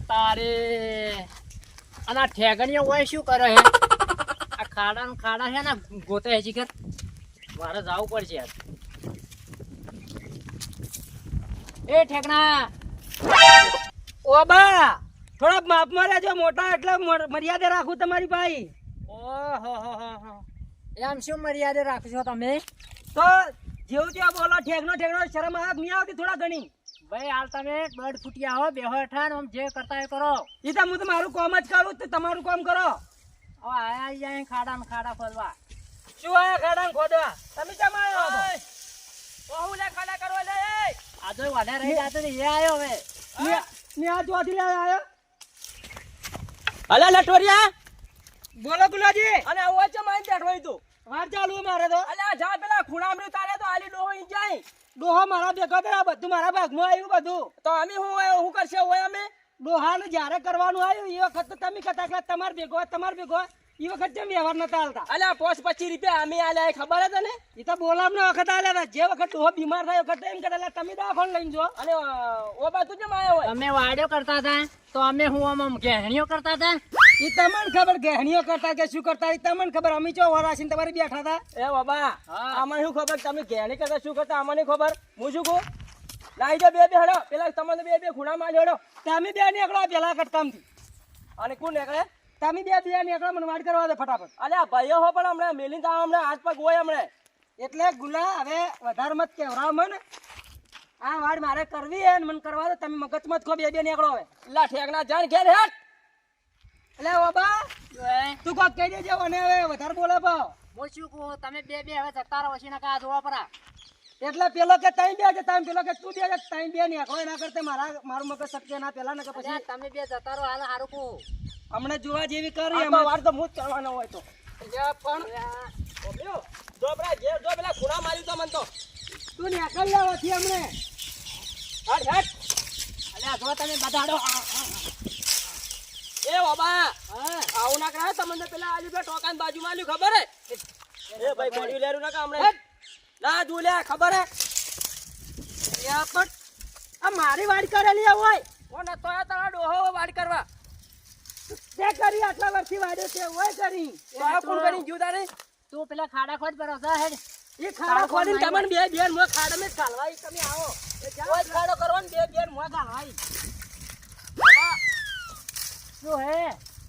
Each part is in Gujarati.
તારે અને આ ઠેગણીઓ હોય શું કરે હે? આ ખાડા છે ને ગોતે હજી કર મારે જવું પડશે યાર. એ ઠેકણા ઓ બા થોડા માપમાં રહેજો, મોટા એટલે મર્યાદા રાખું તમારી ભાઈ. ઓહો એમ શું મર્યાદે રાખશો તમે? તો જેવું ત્યાં બોલો, ઠેકનો શરમ આવે નહીં આવતી થોડા ઘણી? ભાઈ હાલ તમે દોઢ ફૂટિયા હો, બેહો હેઠા ને આમ જે કરતા એ કરો. એ તો હું તો મારું કામ જ કરું, તો તમારું કામ કરો. હવે આયા જાય ખાડા ને ખાડા ખોદવા. શું આયા ખાડા ખોદવા? તમે કેમ આવ્યો છો? હું લે ખાડા કરવા લે. આ તો વધારે રહી જાતો ને એ આવ્યો હવે. ને આ ચોથી લે આવ્યો. અલા લટોરિયા બોલો ગુલાજી. અને આવો છે માઈન બેઠો તું. વાર ચાલુ મારે તો. અલા જા પેલા ખૂણામરી તારે તો આલી ડોહો ઈ જાય. ડોહો મારા ભેગો તો બધું મારા ભાગમાં આવ્યું બધું. તો અમે હું કરશે હોય અમે? ડોહાનું જ્યારે કરવાનું આવ્યું એ વખત તો તમે કહેતા કે તમાર ભેગો એ વખત જેમ વ્યવહાર નતા હાલતા. અલ્યા 25 રૂપિયા અમે આલ્યા ખબર હતી ને? એ તો બોલામને વખત આલ્યા હતા. જે વખત ડોહો બીમાર થાય વખત એમ કહેતા તમે દવાખાને લઈને જો. અને ઓ બાજુ જેમ આવ્યો હોય તમે વાડ્યો કરતા હતા તો અમે હું આમ ગહેણીઓ કરતા હતા. એ તમને ખબર ગહેણીઓ કરતા કે શું કરતા એ તમને ખબર. અમે ચો વરાસીને તમારી બેઠા હતા. એ બાબા આમાં શું ખબર તમે ગહેણી કરતા શું કરતા આમાં નહીં ખબર. હું શું કહું લાઈ જો બે હડો પેલા તમને બે ખૂણા માં જોડો. તમે બે નીકળો પેલા કટકામથી. અને કોણ નીકળે? તમે બે નીકળો મને વાડ કરવા દે ફટાફટ. અલ્યા ભાઈઓ હો પણ હમણાં મેલીને તો હમણાં હાથ પગ હોય હમણાં. એટલે ગુલા હવે વધારે મત કેવરાવ મને. આ વાડ મારે કરવી હે ને મને કરવા દે. તમે મગજ મત ખો બે નીકળો હવે. લા ઠેકના જાણ ઘેર હેટ. એટલે બાબા તું કોક કહી દેજે મને હવે વધારે બોલે પાવ. હું શું કહું તમે બે હવે જતા રહો પછી ના જોવા પરા. એટલે પેલો કે તઈ બે તમે પેલો કે તું બે તઈ બે નીકળો એના કરતા મારું મગજ સટકે ના પેલા ને કે પછી તમે બે જતા રહો હાલ હારું કહું. હમણે જોવા જેવી કરી અમે વાર તો હું જ કરવાનો હોય તો પણ જો પેલા ખૂણા માર્યું તો મન તો તું નીકળી આવવાથી હમણે હટ અલ્યા જો તમે બધાડો એ બાબા આવું ના કરાય તમને પેલા આજુ પેલા ટોકાન બાજુ માલ્યું ખબર હે? એ ભાઈ ગોળ્યું લેરું ના કામણે ના જોલ્યા ખબર હે? યા પણ આ મારી વાડ કરેલી હોય કોણ તો તારા ડોહો વાડ કરવા તે કરી આટલા વર્ષથી વાડ્યો તે હોય કરી તો કોણ કરી જોતા રે તું પેલા ખાડા ખોદ પર જા હેડ. એ ખાડો ખોદીને તમને બે મો ખાડા મે કાલવાઈ તમે આવો એ જાવ ખાડો કરવાનો બે મો કાલવાઈ શું હે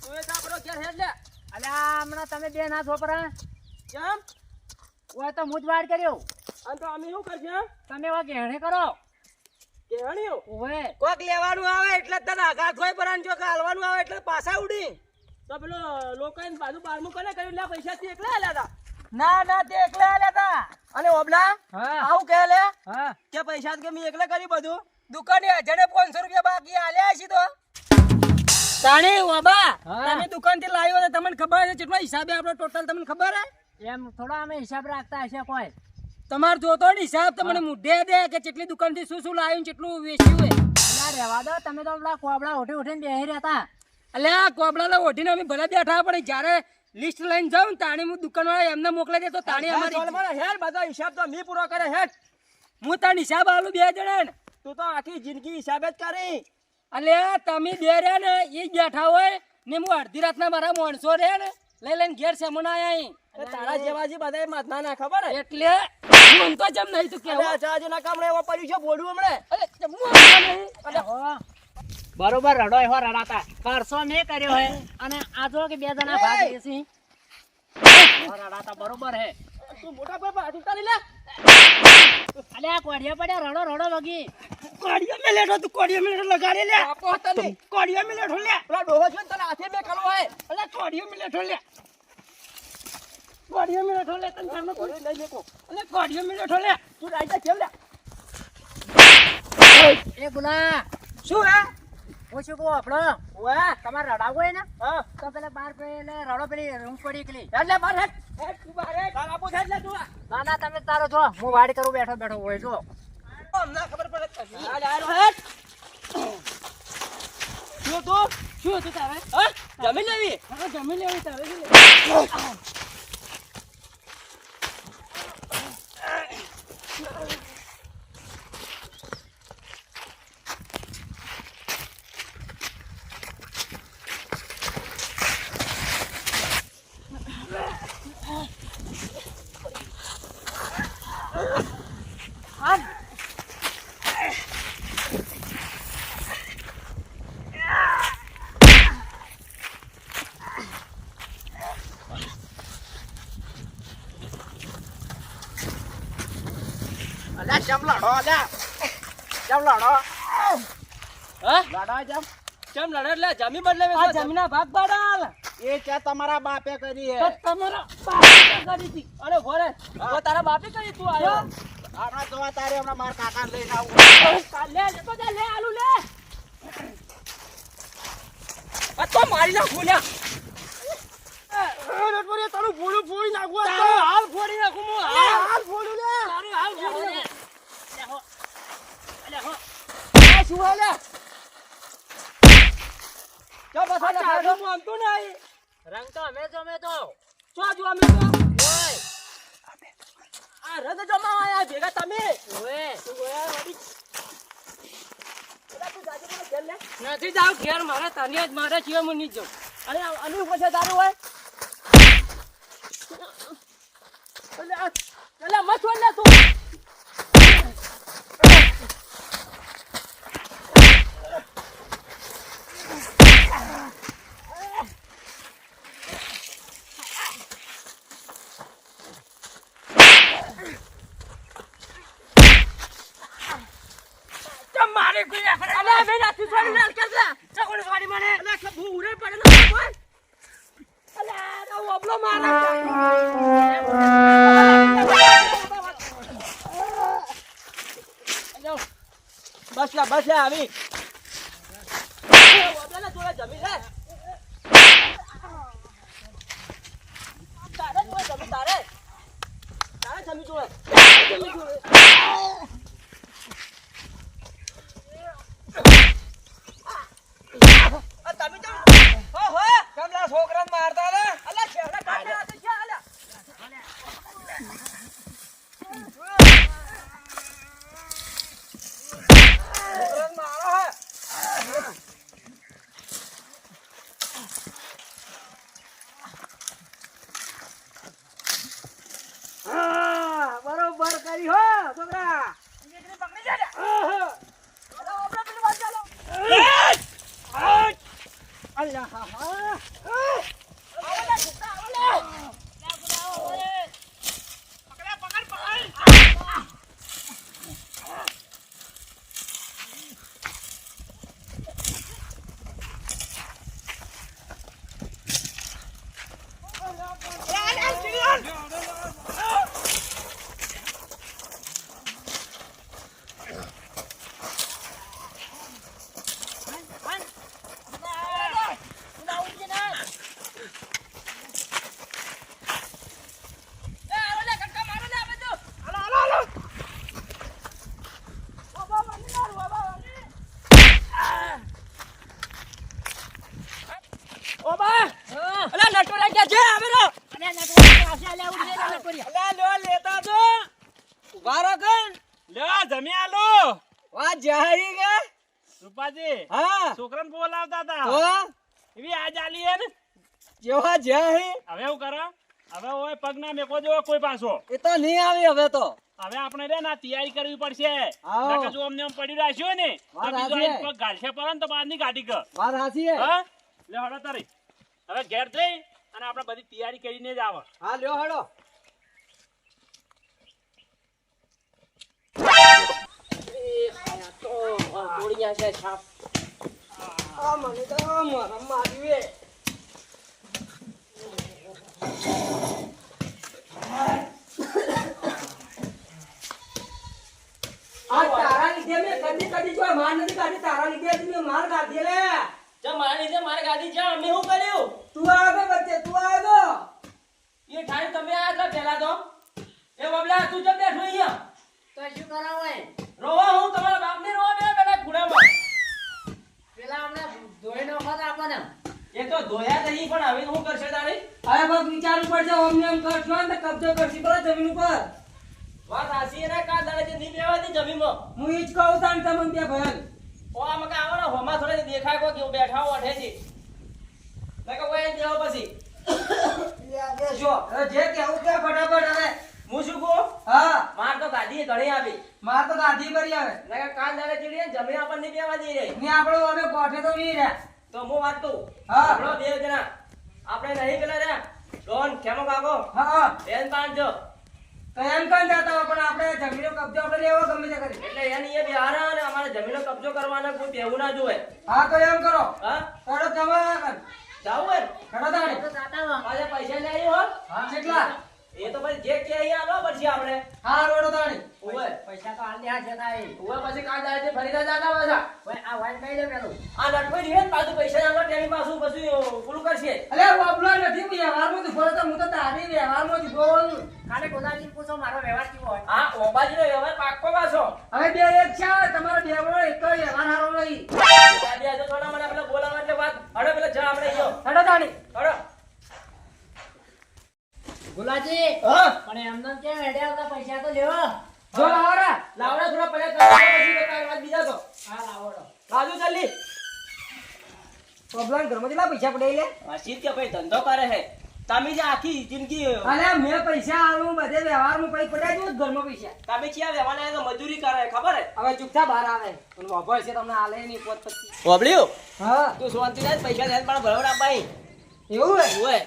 તું એ સાપરો ઘેર હેડ લે. અલ્યા હમણાં તમે બે ના છોપરા કેમ ઓય તો હું જ વાડ કર્યો. અને તો અમે શું કરશે તમે વા ગહેણે કરો કેહણીઓ ઓય કોક લેવાનું આવે એટલે તને આગા કોઈ પરાન જો કાલવાનું આવે એટલે પાછા ઉડી તો પેલો લોકોને બાજુ બારમું કરે કર્યું લે પૈસા થી એકલા આલ્યા હતા. ના તે એકલા આલ્યા હતા. અને ઓબલા આવું કહે લે કે પૈસા કે મેં એકલા કરી બધું દુકાને અજણે 500 રૂપિયા બાકી આલ્યા છે તો તાણી ઓબા તમે દુકાન થી લાવ્યો તો તમને ખબર છે કેટલો હિસાબે આપણો ટોટલ તમને ખબર હે? એમ થોડા અમે હિસાબ રાખતા હશે કોઈ. તમાર જોતો ને હિસાબ તમને મુઢે દે કે કેટલી દુકાન થી શું લાવ્યું કેટલું વેચ્યું હે. ના રહેવા દો તમે તો પેલા કોબળા ઉઠીને બેહી રહેતા. અલ્યા કોબળાને ઓઢીને અમે ભલે બેઠા પણ જ્યારે લિસ્ટ લઈને જાઉં ને તાણી હું દુકાન વાળા એમને મોકલી દે તો તાણી અમારી હેડ બધા હિસાબ તો મી પૂરો કરે હેડ. હું તાર હિસાબ આલું બે જણા ને તું તો આખી જિંદગી હિસાબ જ કરી. અલ્યા તમે બે રે ને એ બેઠા હોય ને હું અડધી રાતના મારા માણસો રે ને લઈને ઘેર સેમણ આયા તારા જેવા જે બધા માથના ના ખબર એટલે હું તો જેમ નહીં તું કેવા જાજુ ના કામણે એવો પડ્યું છે બોડું હમણે બરોબર રડો એવો રડાતા પરસો મેં કર્યો હે અને આ જો કે બે જણા ભાગ લેસી રડાતા બરોબર હે. તું મોટા પર પાછું તારી લે અલ્યા કોડિયા પડ્યા રડો લગી કોડિયા મે લેઠો તું કોડિયા મે લેઠો લગાડે લે આપો તને કોડિયા મે લેઠો લે પેલા ડોહો છે તને હાથે મે કલો હે અલ્યા કોડિયા મે લેઠો લે કોડિયા મે લેઠો લે તને ઘરમાં કોઈ લઈ લેકો અલ્યા કોડિયા મે લેઠો લે તું રાઈતા કેમ લે એ ગુલા શું હે ઓછું કહો આપણો ઓએ તમારે રડાવું હોય ને તો પેલા બાર પેલે રડો પેલી રૂમ પડી એકલી એટલે બાર હેડ તું બાર હેડ બાર આપો હેડ લે તું ના તમે તારો જો હું વાડી કરું બેઠો હોય જો અમને ખબર પડે હાલ આરો હેડ શું તું તારે જમી લેવી જમી લેવી તારે અલ્યા ચમ લડો અલ્યા ચમ લડો હા લડો ચમ કેમ લડે એટલે જમી બદલે આ જમીનના ભાગ પાડાલ એ ચા તમારા બાપે કરી હે તો તમારા બાપે કરી હતી. અરે ભોરે ઓ તારા બાપે કરી તું આવ્યો હમણાં જોવા તારે હમણાં મારા કાકા લઈને આવું લે તો લે આલુ લે આ તો મારી ના ખોલ્યા રટપોરી તારું ભૂલું ફોડી નાખવું હાલ ફોડી નાખું હું હાલ ફોડું લે તારું હાલ ફોડી નાખું આ શું હાલે ચો બસ આ ચાલુ માનતું નહીં રંગ તો અમે જમે તો ચો જો અમે તો આ રદ જમા આયા ભેગા તમે ઓએ તું ગયા વડી તું જાજે મને ઘેર લે નથી જાવ ઘેર મારે તને જ મારે જીવ હું નહીં જાઉં. અરે અનુ પછી તારું હોય એટલે મત છોડ લે તું મારે કોઈ અલે મેં નાથી છોડી લે કે ચકોડ વાડી મને અલે કે ભૂ ઉરે પડે ને બોલ અલે આ ઓબલો મારે બસ લે આવી ઓબલા જોડે જમી લે તારે જમી તારે જમી જોડે તમે તો હો કમલા છોકરાને મારતા ને અલા છેડા કાઢે આ તો છે અલા છોકરાને મારો હે બરોબર કરી હો છોકરા દીકરી પકડી જા અલા આપણે પેલી વાત ચાલો અલ્લાહ હા આવલે છોકરા આવલે છોકરાને બોલાવતા હતા એવી આજ આલી હે ને જેવા જ્યાં હવે એવું કરો હવે ઓય પગ ના મેકો જેવો કોઈ પાછો એ તો નહીં આવી હવે તો હવે આપણે રે ના તૈયારી કરવી પડશે આવો. નકર જો અમને આમ પડી રાખ્યો ને તો વાત બીજો સાચી આઈને હે. પગ ગાલશે પડે ને તો બહાર ની ગાડી કર વાત સાચી હે હા લે હડો તારી હવે ઘેર જઈ અને આપણે બધી તૈયારી કરીને જ આવ હા લ્યો હડો મને તો માર્યું તારા લીધે મેં કદી જો માર નથી કાઢી તારા લીધે મેં માર કાઢી લે મારા લીધે મારી ગાડી છે અમે શું કર્યું તું આવ્યો બચ્ચે તું આવ્યો એ ઠાઈ તમે આયા હતા પેલા તો એ બબલા તું જમ બેઠો અહીંયા તો શું કરાવે રોવા હું તમારા બાપને રોવા બે પેલા ઘોડામાં પેલા અમને ધોઈ નો ખત આપણને એ તો ધોયા નહીં પણ હવે શું કરશે તારે હવે બસ વિચારવું પડશે ઓમને એમ કરશો ને તો કબજો કરશી પર જમીન ઉપર વાત હાસી એને કા દાડે જે નહીં બેવાતી જમીનમાં હું ઈ જ કહું તાન તમને બે ભયલ ઓ આ મકા આવવાનો હોમાં થોડે દેખાય કો કે બેઠા હો ઓઠે છે નકા કોઈ દેવો પછી બેસો હવે જે કેવું કે ફટાફટ હવે હું શું કહું હા માર તો ગાડી ઘણી આવી માર તો ગાધી ભરી આવે નકા કાન દાડે ચીડીએ જમીન આપણને નહીં બેવા દઈ રહી ને આપણે ઓને ગોઠે તો નહીં રહ્યા તો હું વાત કહું હા. આપણો બે જણા આપણે નહીં પેલા રે ડોન ખેમો કાકો હા બેન પાંચજો તો એમ કઈ જતા હોય પણ આપણે જમીનો કબજો આપણે લેવો ગમે તે કરી. એટલે એની એ બિહારા અને અમારે જમીનો કબજો કરવાનો કોઈ બેવું ના જોવે. હા તો એમ કરો. હા તારો જવા કર. જાવું હોય ખડો તાણી. તો જાતા હો. પાછા પૈસા લઈ આવ્યો હો? હા કેટલા? એ તો પછી જે કે અહીંયા આલો પછી આપણે હા રોડો તાણી. ઓવે પૈસા તો હાલ દે છે તાઈ. ઓવે પછી કાલ દાડે ફરી જાતા પાછા. ઓય આ વાઈન કઈ લે પેલું. આ લટકોઈ રીએ ને પાછું પૈસા આલો તેની પાછું પછી પૂરું કરશે. અલે બાબલો નથી વ્યવહારમાં તું બોલે તો હું તો તારી વ્યવહારમાં જ બોલું. ખાલી ગોદાજી પૂછો મારો વ્યવહાર કેવો હોય. હા ઓબાજીનો વ્યવહાર પાક્કો પાછો. હવે બે એક છે તમારો બેવડો એક જ વ્યવહાર હારો નહીં. દાદી આજે થોડા મને પેલા બોલાવા એટલે વાત હડો પેલા જા આપણે ઈયો ખડો તાણી. હડો. ગોલાજી હા પણ એમને કેમ હેડે આવતા પૈસા તો લેવો. જો લાવરા. લાવડા થોડા પડ્યા પછી તો કાલ વાત બીજા તો હા લાવોડો. રાજુ જલ્દી. પ્રોબ્લેમ ઘરમાં કેટલા પૈસા પડે લે? વાસીત કે ભાઈ ધંધો કરે હે તમે જે આખી જિંદગી અલે મેં પૈસા આલું બધે વ્યવહારમાં પૈ પડ્યા જ ઘરમાં પૈસા. તમે ચિયા વેવાના તો મજૂરી કરે ખબર હે હવે ચૂપચાપ બહાર આવે અને વાપર છે તમને આલે નહીં પોત પછી. ઓબલ્યું હા તું શાંતિ રાખ પૈસા દે પણ ભરવડ આપાઈ એવું હે? ઓય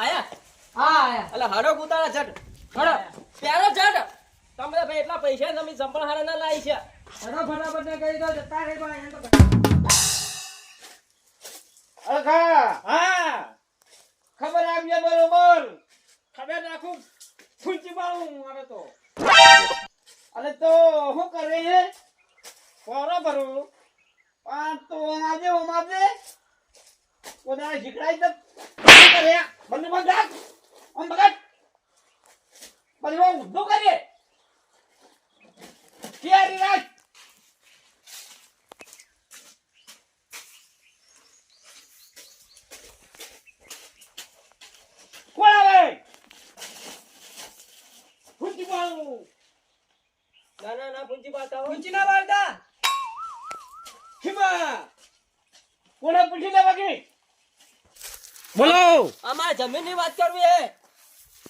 આયા હા આયા. અલા હડો કુતાળા ઝટ ખડો. પ્યારો ઝટ તમે ભાઈ એટલા પૈસા તમે સંપલ હારા ના લાવી છે ખડો ફટાફટ ને કહી દો જતા રહે પણ એમ તો હા ખબર આપજે બરોબર ખબર રાખું ફૂંચી મારું હવે તો અરે તો શું કરે હે બરોબર આ તો આજે ઓમાજે કોદા જીકડાઈ તો કરે બંને બંધ ઓમ બગડ બંને ઉડો કરે કેરી રાખ કોણ આવે ફૂંચી મારું ના ના ના ફૂંચી બાતા ઊંચી ના વાળતા. હિમા કોને પૂછી લેવા કે બોલો અમાર જમીન ની વાત કરવી હે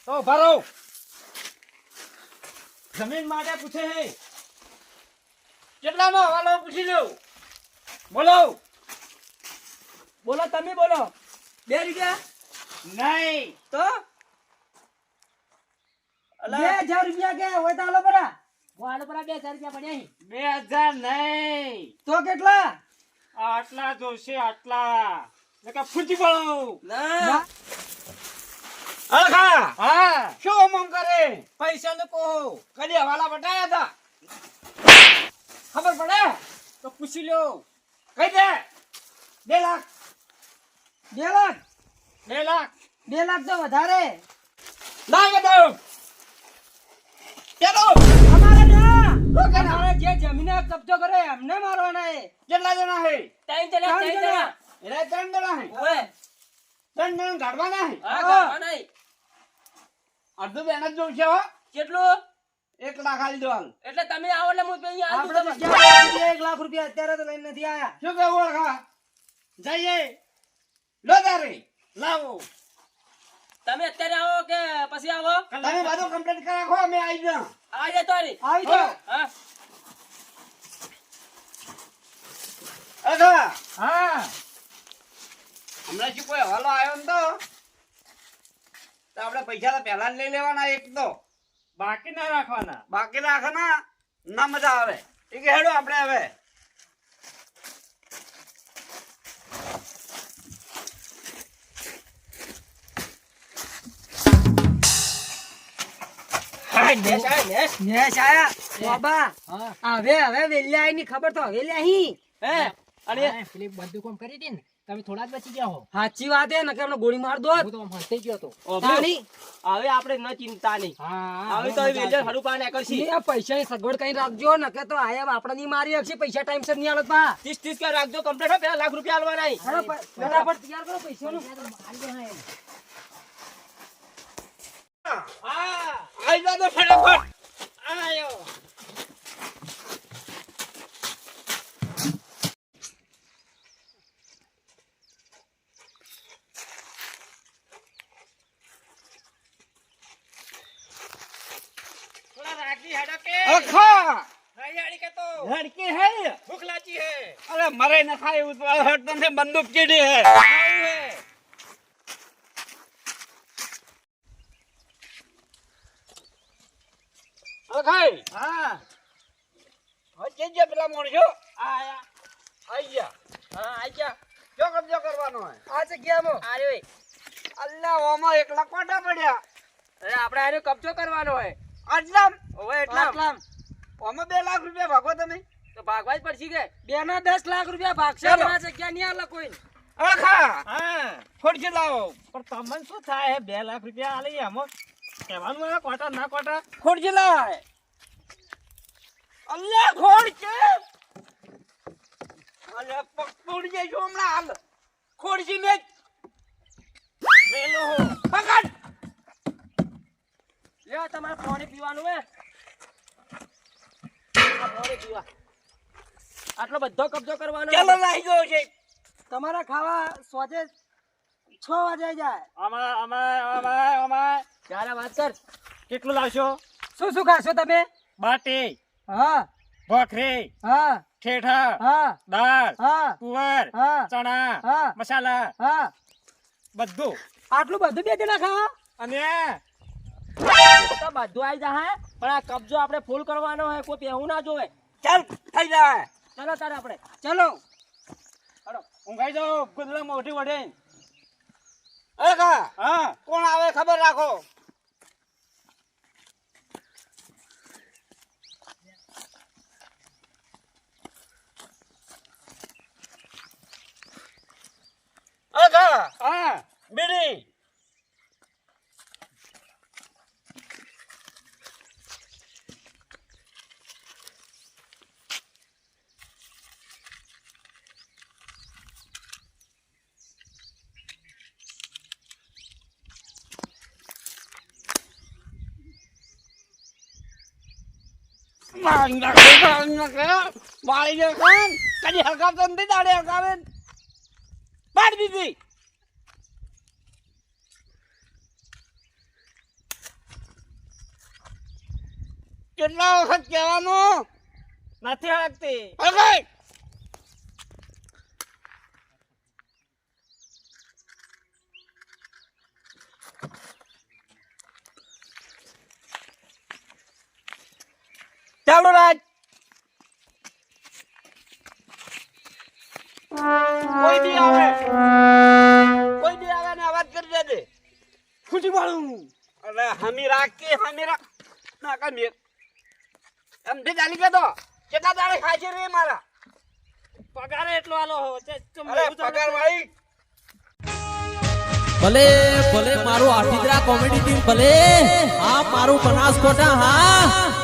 તો ભરો જમીન માટે પૂછે હે કેટલાનો હવાલો પૂછી લો બોલો બોલો તમે બોલો 2 રૂપિયા નહીં તો 2000 રૂપિયા કે હોય તો આલો બરા. વાળ પર 2000 રૂપિયા પડ્યા હી. 2000 નહીં તો કેટલા? આટલા જોશે આટલા નકા ફૂટી પડો ના અલખા હા શું મમ કરે પૈસા નો કહો કદી હવાલા બટાયા હતા ખબર પડે તો પૂછી લો કઈ દે 2 લાખ 2 લાખ. 2 લાખ 2 લાખ તો વધારે. ના બતાવો ચલો અમારે ના. અમારે જે જમીન કબજો કરે એમને મારવાના હે. કેટલા જણા હે 3 જણા 3 જણા. એરા 3 જણા હે ઓએ 3 જણા ગાડવાના હે હા હા. ગાડવાના હે અડધું બેન જ જોઉં છે હો કેટલું 1 લાખ આલી દો એટલે તમે આવો એટલે હું અહીંયા આપણે તો ક્યાં 1 લાખ રૂપિયા અત્યારે તો લઈને નથી આયા. શું કેવું ઓળખા જઈએ લો તારે લાવો તમે અત્યારે આવો કે પછી આવો તમે બધું કમ્પ્લીટ કરાવો અમે આવી જાઓ આજે તો આવી જાઓ. હા અગા હા હમણાં શું કોઈ હવાલો આવ્યો ને તો આપણે પૈસા તો પહેલા જ લઈ લેવાના એક તો બાકી ના રાખવાના બાકી રાખવાના ના મજા આવે ઠીક હેડો આપણે હવે નેશ આયા. બાબા હવે વેલ્યા ની ખબર તો હવે લેહી. હે અને ફિલિપ બધું કામ કરી દી ને તમે થોડા જ બચી ગયા હો. સાચી વાત હે નકર એમને ગોળી માર દો. હું તો આમ હસી ગયો તો. તાણી. હવે આપણે ન ચિંતા નહીં હા હવે તો વેજર હડું પાને કરશી એ પૈસાની સગવડ કઈ રાખજો નકર તો આયા આપણે ની મારી હશે પૈસા ટાઈમસર ની આલત પા. 30 કે રાખજો કમ્પ્લીટ હો પેલા લાખ રૂપિયા આલવાના નહીં ફટાફટ તૈયાર કરો પૈસાનું. હા આઈ જા તો ફટાફટ આયો થોડા રાખી હેડો કે અખા રાયાડી કે તો લડકી હે ભૂખ લાચી હે અરે મરે ન ખાય એવું તો હટ તો બંદૂક ચીડી હે આવું હે ખાઈ હા વચ્ચે જે પેલા મોણસો આયા આઈ ગયા હા આઈ ગયા જો કબજો કરવાનો હોય આ જગ્યામાં આરે અલ્લા ઓમાં એકલા કોટા પડ્યા અરે આપણે આનો કબજો કરવાનો હોય આટલામ ઓવે એટલા ઓમાં 2 લાખ રૂપિયા ભાગો તમે તો ભાગવા જ પડશે કે 2 ના 10 લાખ રૂપિયા ભાગશે ચાલો. આ જગ્યા નહીં આલે કોઈ અળખા હા ખોડજી લાવો પણ તમને શું થાય 2 લાખ રૂપિયા આલે આમાં કહેવાનું હોય કોટા ના કોટા ખોડજી લાય અલ્લા ખોડ કે અલ્યા પકડી જઈશું હમણાં હાલ ખોડજી ને મેલો પકડ લ્યો તમારે પાણી પીવાનું હે આ પાણી પીવા આટલો બધો કબજો કરવાનો ચાલો લાઈ ગયો છે તમારા ખાવા સોજે 6 વાગે જાય અમાય ક્યારે વાત કર કેટલું લાવશો શું ખાશો તમે બાટી હા ભાખરી હા ઠેઠા હા દાળ હા તુવર હા ચણા હા મસાલા હા બધું આટલું બધું બે જણા ખાવા અને તો બધું આવી જાય પણ આ કબજો આપણે ફૂલ કરવાનો હોય કોઈ પહેવું ના જોવે ચાલ થઈ જાય ચલો તારે આપણે ચલો હડો ઊંઘાઈ જાઓ ગુદલા મોટી વડે અળખા હા કોણ આવે ખબર રાખો અળખા હા બીડી વાળી કદી હકાવતો નથી દાડે હકાવે પાડ દીધી કેટલા વખત કહેવાનું નથી હળગતી હકાય ચાલો રાજ કોઈ દી આવે ને અવાજ કરી દેજે ખૂટી વાળું અરે હમી રાખ ના કા મેર એમ તે ચાલી ગયો કેટલા દાડે ખાય છે રે મારા પગાર એટલો આલો અરે પગાર વાળી ભલે ભલે મારું આઠીદરા કોમેડી ટીમ ભલે હા મારું બનાસકોટા હા